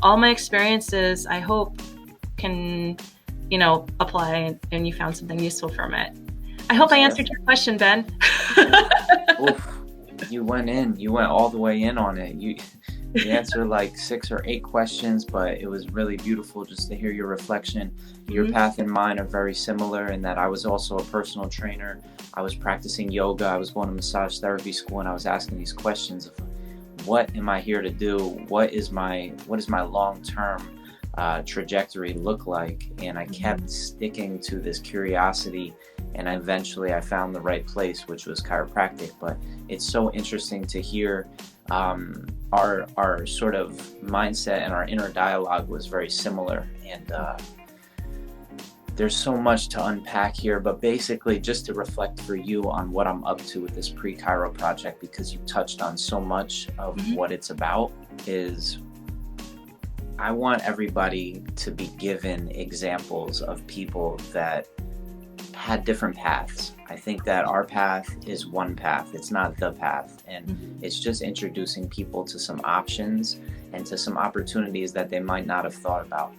all my experiences, I hope, can, apply and you found something useful from it. I hope I Most answered definitely. your question, Ben. Oof, you went in. You went all the way in on it. You answered like 6 or 8 questions, but it was really beautiful just to hear your reflection. Your Mhm. path and mine are very similar in that I was also a personal trainer. I was practicing yoga. I was going to massage therapy school, and I was asking these questions of what am I here to do? What is my long term trajectory look like? And I kept sticking to this curiosity, and eventually I found the right place, which was chiropractic. But it's so interesting to hear our sort of mindset and our inner dialogue was very similar, and there's so much to unpack here, but basically just to reflect for you on what I'm up to with this pre-Chiro project, because you touched on so much of Mhm. what it's about, is I want everybody to be given examples of people that had different paths. I think that our path is one path, it's not the path. And Mhm. it's just introducing people to some options and to some opportunities that they might not have thought about.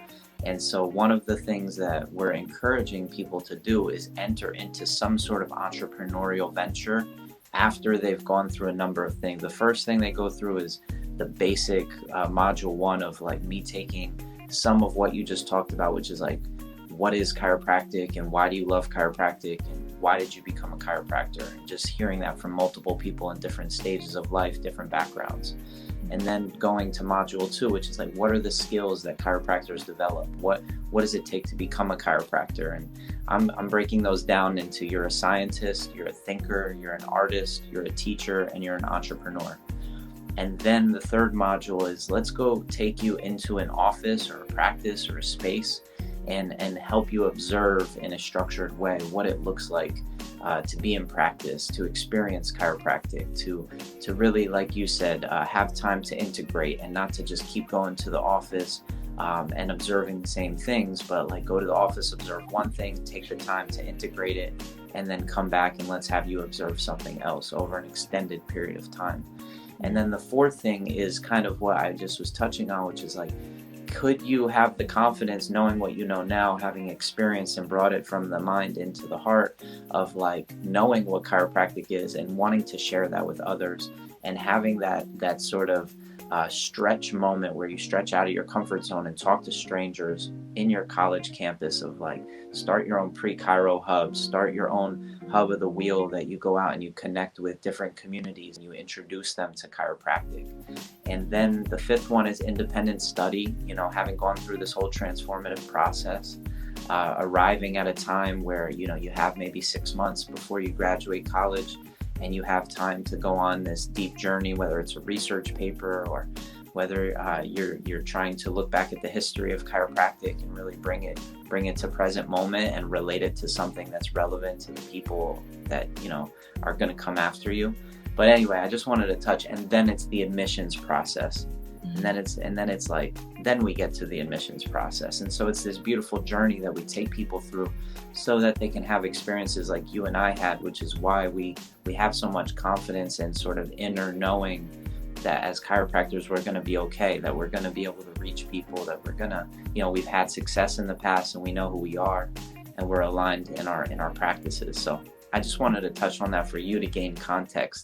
And so, one of the things that we're encouraging people to do is enter into some sort of entrepreneurial venture after they've gone through a number of things. The first thing they go through is the basic module one of like me taking some of what you just talked about, which is like, what is chiropractic and why do you love chiropractic and why did you become a chiropractor? And just hearing that from multiple people in different stages of life, different backgrounds. And then going to module two, which is like, what are the skills that chiropractors develop? What does it take to become a chiropractor? And I'm breaking those down into you're a scientist, you're a thinker, you're an artist, you're a teacher, and you're an entrepreneur. And then the third module is let's go take you into an office or a practice or a space and help you observe in a structured way what it looks like to be in practice, to experience chiropractic, to really, like you said, have time to integrate and not to just keep going to the office and observing the same things, but like go to the office, observe one thing, take the time to integrate it, and then come back and let's have you observe something else over an extended period of time. And then the fourth thing is kind of what I just was touching on, which is like, could you have the confidence knowing what you know now, having experienced and brought it from the mind into the heart of like knowing what chiropractic is and wanting to share that with others and having that sort of stretch moment where you stretch out of your comfort zone and talk to strangers in your college campus of like start your own pre-Chiro hub, start your own hub of the wheel that you go out and you connect with different communities and you introduce them to chiropractic. And then the fifth one is independent study, having gone through this whole transformative process, arriving at a time where, you have maybe 6 months before you graduate college and you have time to go on this deep journey, whether it's a research paper or whether you're trying to look back at the history of chiropractic and really bring it to present moment and relate it to something that's relevant to the people that are going to come after you. But anyway, I just wanted to touch, and then it's the admissions process. And then it's like, then we get to the admissions process. And so it's this beautiful journey that we take people through so that they can have experiences like you and I had, which is why we have so much confidence and sort of inner knowing that as chiropractors, we're going to be okay, that we're going to be able to reach people, that we're going to, we've had success in the past and we know who we are and we're aligned in our practices. So I just wanted to touch on that for you to gain context